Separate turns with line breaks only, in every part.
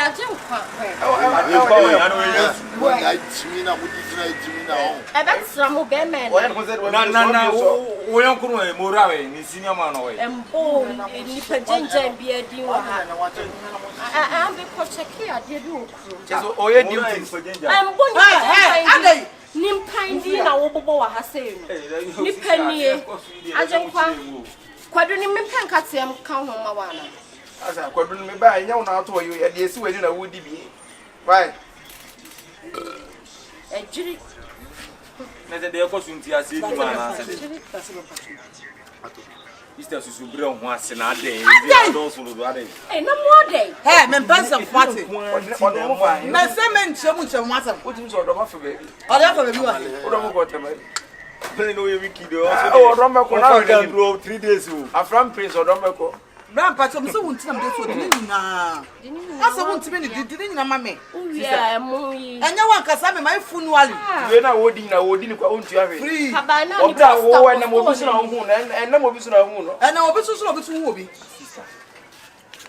ya jempa. That's mo be men.
Na we yonkuru e morawe ni senior man no we.
Embo ni pejenja bi adi wa ha. Am be ko check here dey do okru.
So oye duty pejenja.
Embo ni nimpan di na wo bobo wa ha sei no. Ni panie. Ajenkwa. Kwadu ni mempan katem kan ho ma wa na.
Asa kwadu ni me ba nya una ato yo ya de esi we na wo di bi. Right.
Ejiri.
Nese de ko sunti ase di ma na ase. Mr. Susubre on ho ase na ade. Don so do ade.
Eh no more day.
Hey, men pass some party.
Na
se men chemu asem.
What you so do ma fe be.
Odo for be wa.
Odo mo ko teme. Play no we wiki do. Oh, odo me ko na we do 3 days o. Afram prince odo me ko.
Grandpa so so wunti na me so de nyina. Asa wunti me de nyina ma me.
Yeah, mo yi.
Anya wan kasa me my funuali.
We na wodi ni kwa ontu awe.
Free.
Kabana ni
Obda wo na mo bi so na hu na mo bi so na hu no.
Na obi so obi so hu obi.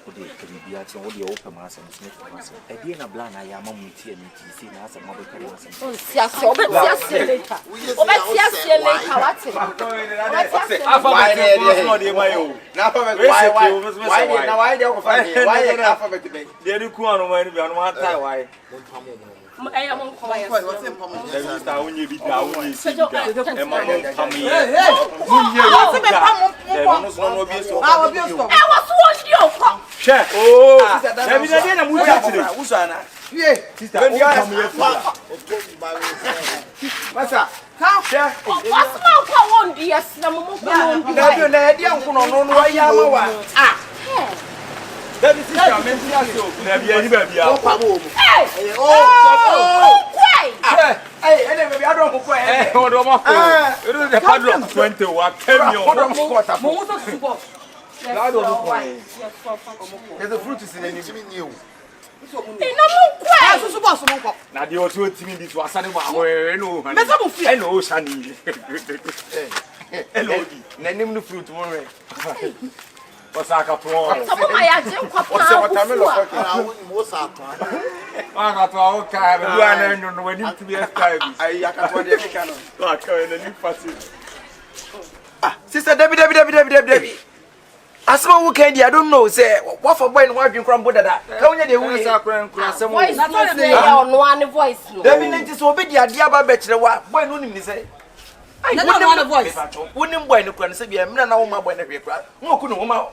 Ode kribia ti ode open asem smith asem e die na bla na ya mamuti emi ti si na asem obe kare asem
on siase obetiase later wate
alphabet no dey my o na alphabet why dey go find why dey alphabet be dey do ku anu ma ni bi anu ma tai why
eya mon ko ya
dey sta onye bi da onye si da e ma mo pam ye
munye o se be pam mo
no so no bi so
obi so
e wa so di o ko
she oh na bi na mu ja tire usana
ye
sister o pam ye fala masa
ka
she
was ma ko won di yes na mo ko won di
na bi na e dia nko no no ya ma wa that is sister men ti aso na bi ani ba bia
o pam o
kwai
ene be bia don ko o do ma ko it is the padlock 20 wa kemi o
mo wo so super
God do ko there's a fruit is in any new
ina mo kwai
so super so mo ko
na de o to timi bi to asane ba ho no
me sa mo fi
no shani hello na nim no fruit mo re osaka to
so mo ma ya je nkwa pa
o se watermelon ko
na woni mo sa to
aka to o ka be du ana nyu no wani to be style bi
ai aka to de kika no
aka na ni party sister Debbie asma wo kan di I don't know say what for boy no wadwen kram bodada ka wonya de wu
sa kran kura asem
voice na to ya ono an voice no
Debbie nti so obi di ade aba be kire wa boy no nim ni say
na no voice
wonim boy no kura ne say bia me na wo ma boy na hwe kura wo ku no wo ma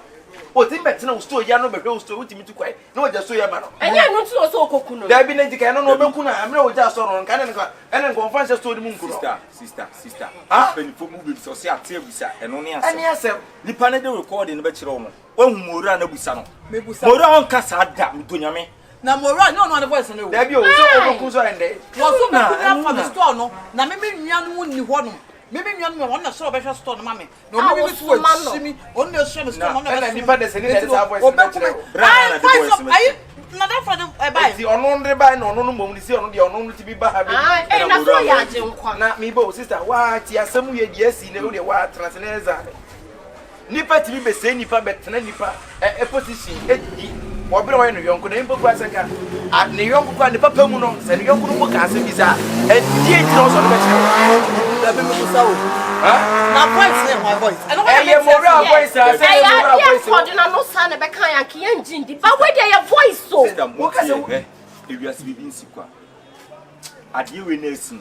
o ti betina wo store ya no be hwe wo store utimi tu kwai na wo ja so ya ma no
enya no tu so okoku no
Debbie nti kan no obeku na me na wo ja so no kan ne ko ene conference store mu nku no sister ben fo mu be so se ate abusa eno ne asem ene asem nipa ne de recording be kire wo no wahu mora na busa no mora on kasa da mtonyame
na mora no voice no
Debbie o so obeku so ende
wo so na fa the store no na me nua no ni ho no me nua no won na so be store no ma me no me bi so shimi on na so store no
na nipa de se ni de sa voice
na de voice na da for the buy
si ono ndre buy no ono no mom ni si ono de ono no ti bi ba ha bi
na so ya je nkwa
na me bo sister wa ti asemu ye de asi na wo de wa translator nipa ti bi be se nipa betena nipa e position edi wo bere wo no yonko na impo kwa seka ne yonko kwa nipa pamu no se ne yonko no mo ka se bi sa e die ti no so no be che
da be me ko sawo na voice ne my voice and
what ye mora voice say mora voice
for na no sa na be kan ya ke engine di ba we dey your voice so
wo ka se e wi asibi bi nsikwa ade we na esi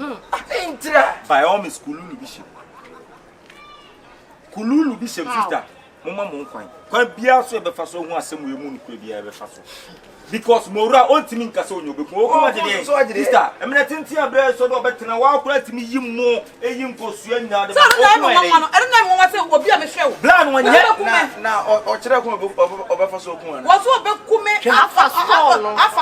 entra by all me school lu bi she kululu bi shem sister mama mo nkwan kwa bia so e be fa so hu asem we mu nkura bia e be fa so because mora ontimi nkasa onyo be ku o kuma de sister emna tinti abre so do betena wa akura timi yimmo eyim posua nya de
so na mo mama no ere na mo wase obi a me hwe
bla no nya na o kire ku obe fa so ku na
wo so be kume afa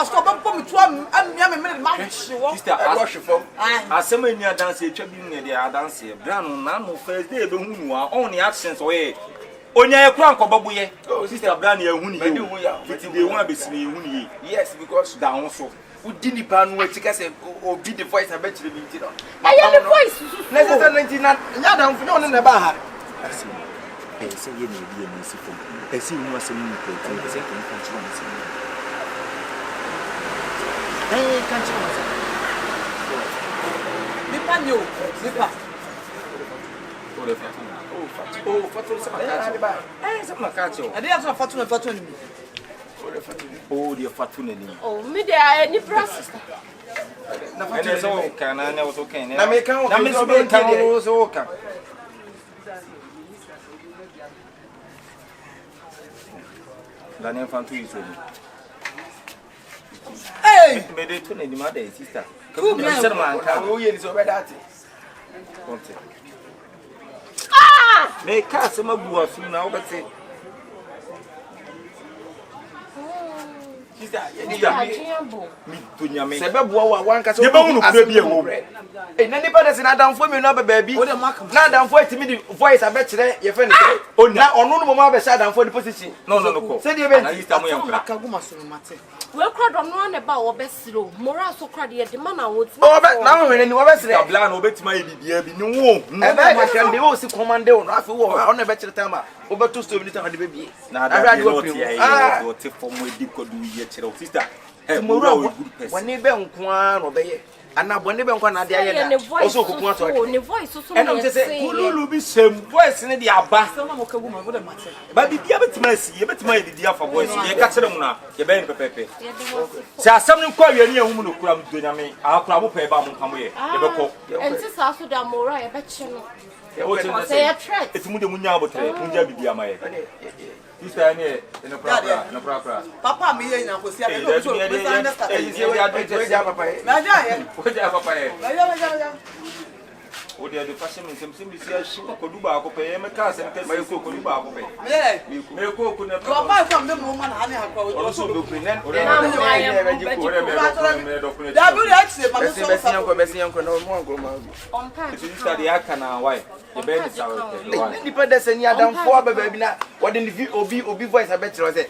so be pom tu amia me me ma hwe
sister wash from asem eni dance etwa bi ne de dance bla no na no first day be hu nu a on the actions o ye onya ekura nkobobuye sister bla na ehuni ye fiti de hu abesini ehuni ye yes because down so udi nipa no etika se obi the voice abechire bi ntino
aye the voice
necessary 99 nya dan fu no ne ba ha
say ye na bi na si fo esi hu asem ni ko ko say ko ko chiro na si can't you?
Nipa nyo, nipa.
Oh, Fatu Samakacho. Samakacho.
I didn't have Fatu.
Oh, dear Fatuna.
Oh, me there any process.
And there's all can I know okay.
Na me kan
na me so be kan o so kan. La nem Fatu is ready.
Hey!
Me dey to na di mother sister.
Who
Me say man kan.
o ye ni so be that.
Ah! Me ka se mabu asu na obete.
Sister,
Me to nyame.
se be boa wa wan ka so.
Ye ba hunu kura bi ewo.
Eh na nipa de se na damfo mi no ba baabi. Na damfo etimi di voice abekire ye fe ne say. Na ono no mo ma be sha damfo di position.
No.
Se di be
na yita mo yam kra.
Akaguma so mate.
We crowd on one about obesiro. Mora so crowd ye demand and what.
O be na we ni wo be sire.
Tabla na obetima ye bibia bi ni wo.
E be ma kan de wo si commande wo no afi wo ono be kire tama. Wo be to stove ni tama de be bi.
Na da bi no tie ye wo te form we di kodu ye kire sister.
Tomorrow when they be nkwa no be ye. Ana bone be nkwa na de aye da. Also kokun ato.
Ne voice so
And I'm just say
kululu bi sem voice ne di aba.
So na mo kaguma wo de mate.
Ba bibia betima si ye betima ye di afa voice ye ka kire mu na ye be pepepe. Se asem ne kwa wi ani ehum no kura mu do nyame akura mo pe ba mo nkamo ye ye be ko.
Enti sa so da mora ye be che no.
Say a threat. It's mude munya abotre munja bibia ma ye. Sister ni no proper.
Papa me ye na ko si abi no so we understand.
papa.
Na ja ye.
Oja papa ye.
Ya.
O de do fashion nsem bi si ahyi ko du ba ko pe ye me ka se me ka ko du ba ko pe. Me ko ku na
Your wife come be mo man ha ne akwa wo.
also do ku ne.
Da bi re ati ma so
Besi yanko na mo ngoma.
On time.
Sister de aka na why? Ye be ni sawo pe.
Nipa de se ni adamfo aba bi na what the obi voice abekire say.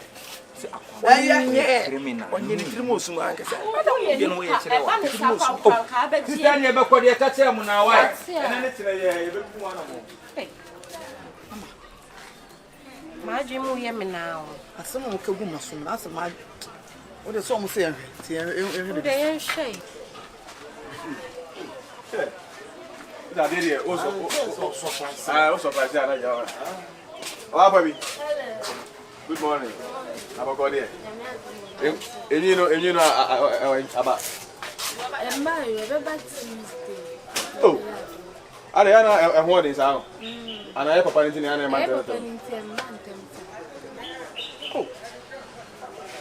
Criminal.
Onye ni tiri mo suma ankasa.
Ye no ye kire wa. Sister ni e be ko de ka kire mu na why? Ene ne kire ye be ku wana mo.
Ma jimu ye me now.
Asem mo kaguma so na asem ma. Wo de so mo say
De ye shey.
Da dele o surprise na ya. Ola baby. Good morning. Aba go there. Enyi no aba.
Emma you be back Tuesday.
Oh. Are ya na ehwo dey sa. Ana ya papa nti na na ma tell. Oh.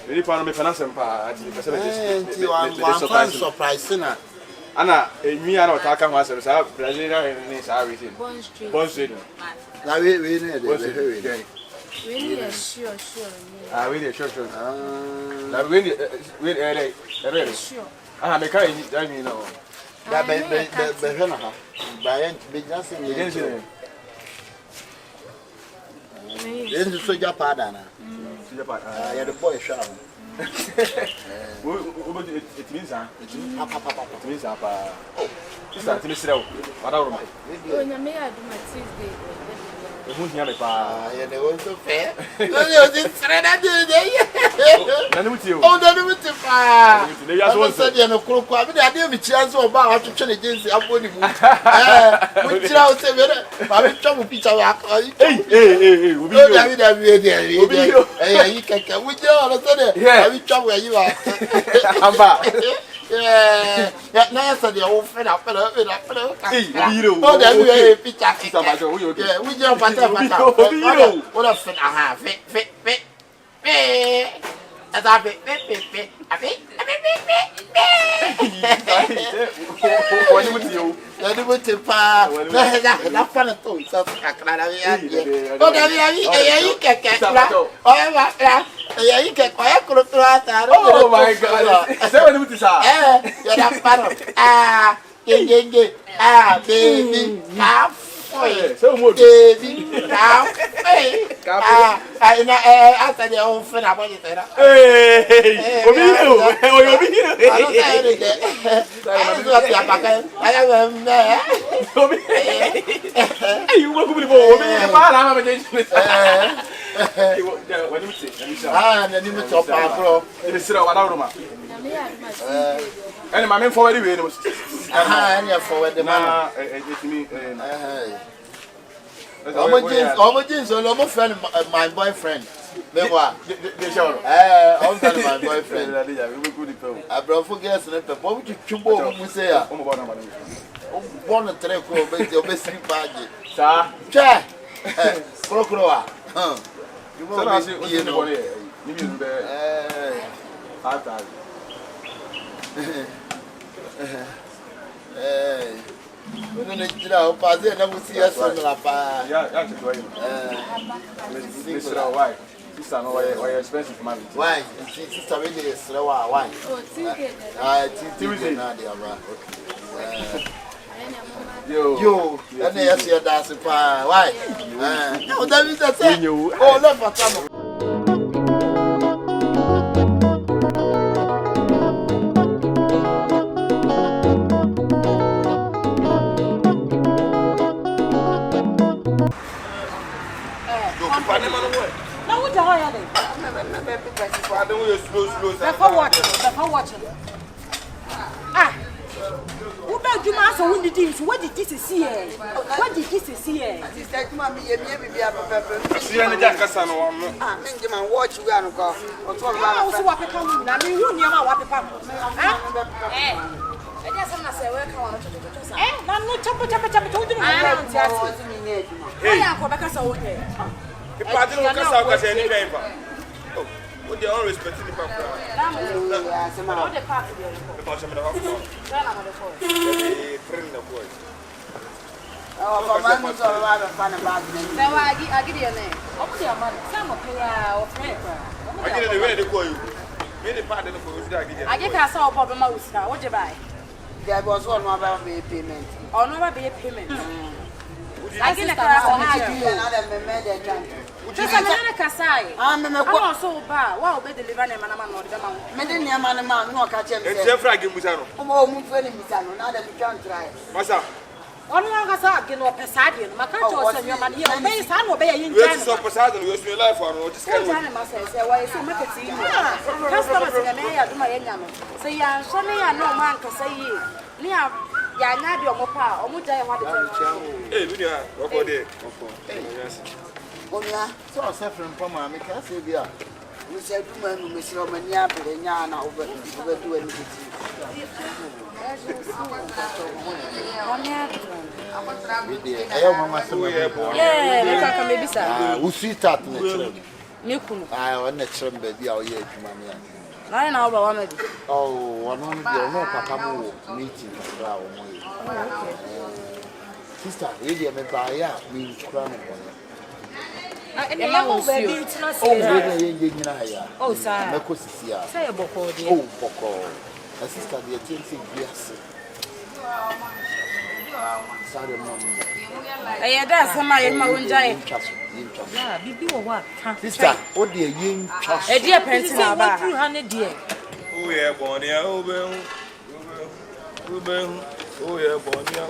Really pa no me finance pa ati be se be
surprise na.
Ana enwi ana otaka ho asem sa Brazilian ni sa we say. Bon Street.
Na we ne dey.
We need sure.
Ah, we dey sure. Na we
Sure.
ah me kai I mean no.
Da be na ha. Ba yen be just in. Yen so ja pada na. Ya the boy sha.
It means it means apa. Oh, this is me sira o. Awurama.
Oh, na me adu ma Tuesday.
Ehun hia me pa.
Ya the one so fair. No, this trena dey.
Na nimu tie o.
Oh, na nimu tie pa.
Ne ya so
so dey no kroko. Abi dey ade mi chia so ba wa twetwe ne jensi aboni mu. Mo tira o se mere. Ba mi twa mo picture wa.
Hey, obi
yo.
yo.
David. Eh, yi keke. Wo je o so dey. Abi twa wo yi wa.
Amba.
Ya na ya so dey o fe na.
Hey, obi yo.
Oh, David picture.
Picture ba jo, okay.
Yeah, we just pata. What a fit aha, fit. As I fit.
What do you do?
Ya di bote pa. Na fa na to so akara ya. O da ya keke. O ya ya keke ko ya kuro to ata.
Oh my God. Say what do you say?
Ya da paro. Genge. Baby.
Hey, so mo.
Baby. After the old friend about it.
Hey, obi yo. Hey, you go to obi. Ma na ma dey. What do you say?
Na ni me top bro.
Ele sira wa Awurama. And my man forward away.
And you're forward the man.
It's me.
I'm friend, my boyfriend. I'm my boyfriend. I brought for gas and the bomb to Chumbo, we say, born a treco, but your best party. Sir, Jack, Crocroa. You won't see you know. We're going to get out, but then I will see us on the lapa.
Yeah, why? Sister, no, why expensive money?
Why? Sister, really is slow. Why?
Oh, Tuesday.
Tuesday, Nadia.
Yo,
and they see a dance. Why? No, that is the same. Oh, look for some.
What did this see? What did this see?
Sister, Mammy, you may be a pepper.
See, any Jackson,
watch you and go. Or to
also what become. I mean, you never what become. I guess I'm not saying welcome. I'm not chopper. I
with their own respecting the papa.
Oh, man, was all rather fun about it.
So I give you a name. Okay, man. Some of you are friend.
I get the way to call you. Many part of the food
I get a saw problem. What you buy?
There was one more payment.
Or no be a payment. I get a car. Just a minute, Kasai. I'm so bad. Wow, be delivered a man or the man.
Medina man, no catch him.
It's a frag in Musano.
Oh, move any Misano, now that you can't try.
Massa.
On one has a kid or Passadian. My country was your man here. May son obey in
Yes, so Passadian was your life on what is
going on. Why so much customers in the mayor do my enemy. Say, yeah, Sonny, I know man can say you. Near Yanadi or Mopa or Muja.
Hey, Lunia, what day?
So I said from Pama, I can't say, yeah.
We said, woman, Miss Romania, Yana over to anything.
Yeah, maybe sir.
Who see that?
I
want to trim baby out here, Mamma.
I know about one.
Oh, one of the no papa meeting. Sister, really, I'm a buyer, means crown.
Oh, sir. Say a book.
Oh, Boko. A sister, the attention, yes. Sorry,
I had some my own giant.
Yeah,
be what?
Sister, what dear yin trust?
A dear pencil about 200 dear.
Oh, yeah, Bonia, oh, yeah, Bonia,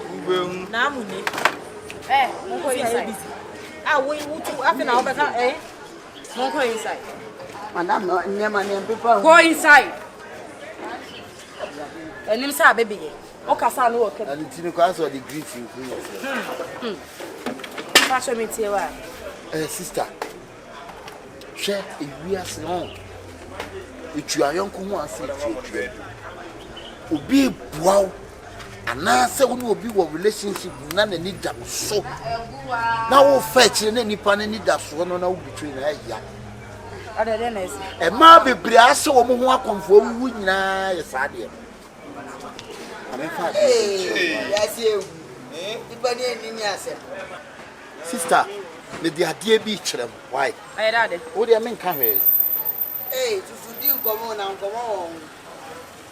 Namuni. Eh, inside. I went to after now, but eh? Don't go inside.
Madame, never people.
Go inside. And him say, baby. Okay, son, work.
And it's in the class or the grief you feel.
Fashion me, Tia.
Sister, share a year long. If you are young, come on, say, be wow. And now, say, we will be what relationship, none need them so. Now, we'll fetch any pan any that's one on between her.
Other than this,
a marby brass or woman who come for we now, yes, I did.
Yes, you.
Sister, let the idea be children. Why?
I had it.
What do you mean, come here?
Hey, to do come on and come on.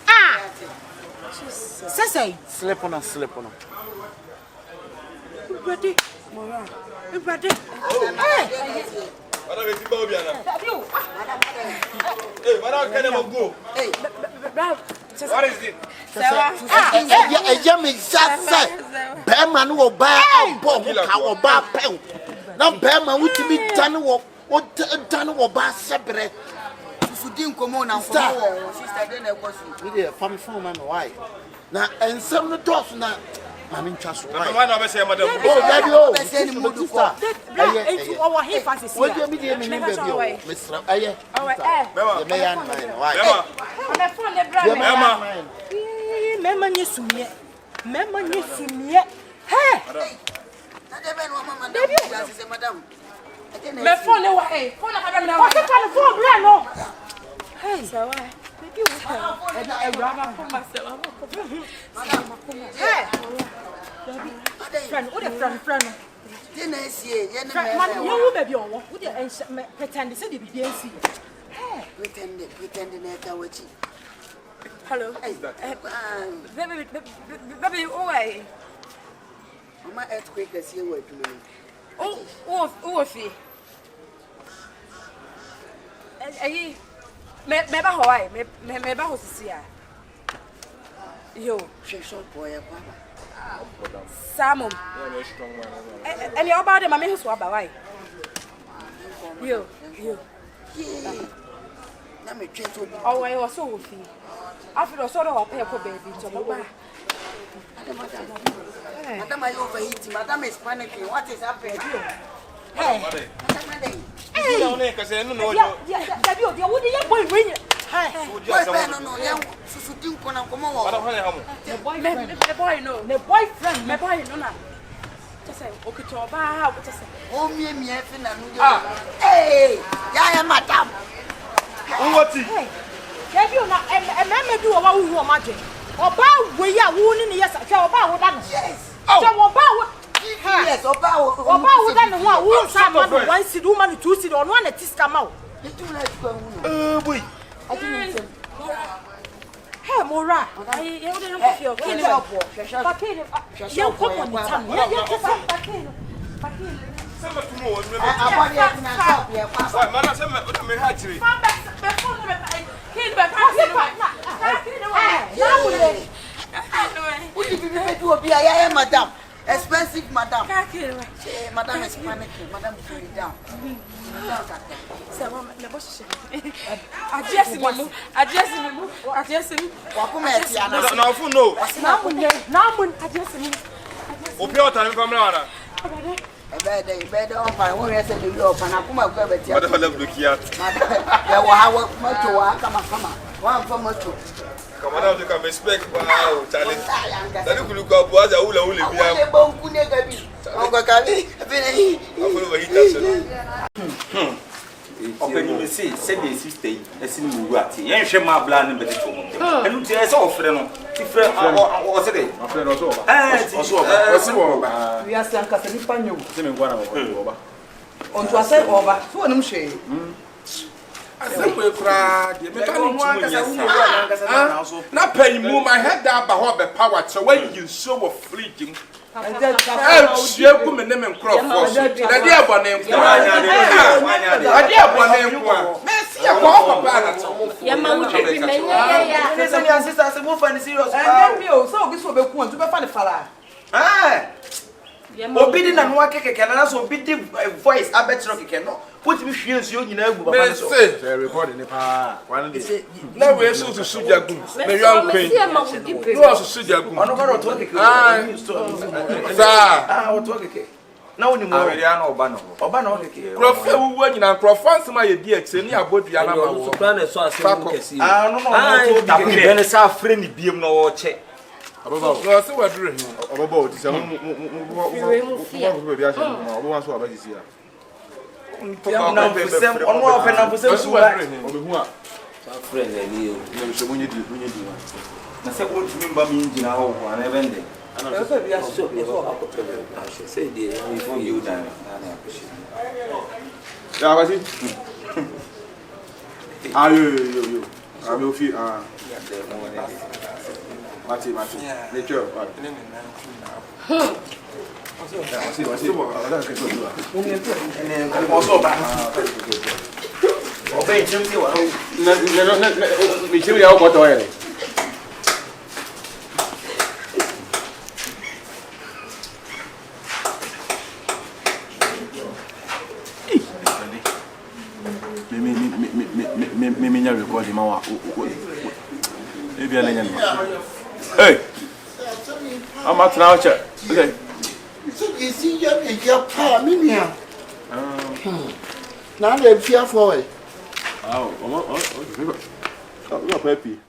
Ah! Say,
Slip on.
Ready? Ready?
Hey, Madame, can I go?
Hey,
what is it?
A yummy sassy. Bearman will buy a bomb, our bar pen. Now, Bearman, which be done what done or bar separate.
susudin komo na komo sister dey na ekosu
we dey family phone man why na ensem no toss na mami ntwa so why
Mama na be say madam.
oh daddy oh
be say ni mudu ko
enti owo he fancy
what do you mean me baby oh Mr. Aye
Mama.
me yan man why
Mama.
me phone dey bra me
Mama.
mema nyesumie hey
na dey be no mama na say madam
me phone dey wa phone na ka me na wa phone bra no hey sawa baby AWURAMA phone myself hey friend what the friend
dey na sie ye na
man you baby owo wo dey pretend say dey be NC hey
pretend na ka wachi
hello baby oh
mama earthquake sie wa adwuma
oh fi ayi me ba Hawaii me ba hosisi a yo
shesho boy baba
Samum any about them me so aba why yo
na me twento
oh I was so fi after so do pay ko baby to baba
madam I overheat madam is panicking what is happening
hey
Hey. No.
Daddy o dia wo dey boy when hey
boy no ya susudin ko na komo wo
the boy no the boyfriend me boy no na just say okito ba just say
o mie fi na no eh ya madam
Woti.
Daddy o na me do wa hu o maje oba we ya wo ni yes hwe oba wo da no
yes
so oba wo
yes oba
wo da no ho wo sa ma no one seed woman two seed ono na tiska ma wo
itu na tuko hu
Boy.
hey mora ai ye wo dey no feel kini ba kini ye ko ko ni tan ye ko fa kini
Sema tumo wo me.
abodi ya na shop ya kwa
Why man sema me ha chiri.
kini ba kini na wo le
udi bibi do obi ya madam expensive madam
kini
madam is panicking madam cool down
address me
wakuma eti ana
Na fu no.
na mun address me
Opi o tani family wana.
ebe on pa won rese de yo pa na kuma kwa beti
Madam le blokiat.
ya wa hawa moto wa kama wa mfa moto
Kama na ka me spec ba o chale. Tani kulu ko bo aja ule bia.
le bon ku ne gabi on ko kabi bene
Afolo wa hita so.
Openi me say the sister yi esi ni wu ati yen hwe ma bla ne beti to mo enu ti e se ofre no ti fre o se de
Afre no so ba.
osi wo ba
we are san ka se ni panyo
Se me ngwana wo ba.
on to say over so onum hwe
Asemwe kra de me kan na pan mu my head da ba ho be power che when you so of fleeting. Shie ku me ne me nkrofo. Da de abone nko. Da de abone nko. Me si ya ko papa na to.
Ya ma wo twi me ya
Listen your sister say mo find serious
and me o so obi so be ku an to be fa ne fala
obi di na no akekeke na so obi di voice abetro keke no put me hwie nsuo nyina agu baba
Me
no so
say record ni pa. One day. Na we so to suja gu. Me yan
me
kwen.
see ma wo di pe
No so suja gu.
ono ba to keke
Sa.
o to keke na woni mo
awere ana oba no
oba na o keke
Profe wuwa nyina nkrofo nsema ye di exe ni abodua na ma wo.
no to
ta ku be ne sa afre ni biem no wo che
No se wadure hin.
Obobo ti se mo be a se mo obo wan so abaji si a
na fusem ono ofe na fusem
Se
su
wadure hin.
obehu a
friend ni o
ne so mo nyedi wa
na se ko tumi ba mi ngina ho ho na bende
e so bi aso bi so ba ko
say the
before you die na appreciate
ya abaji yo abi ofi Mati. Nature. Wasi.
also ba obe chimsi wa
Mi chimi ya ko to ere.
me record him out. Maybe I need. Hey, I'm at now, check. Okay.
You see, your power, me. Now they're fearful.
Oh, I'm happy.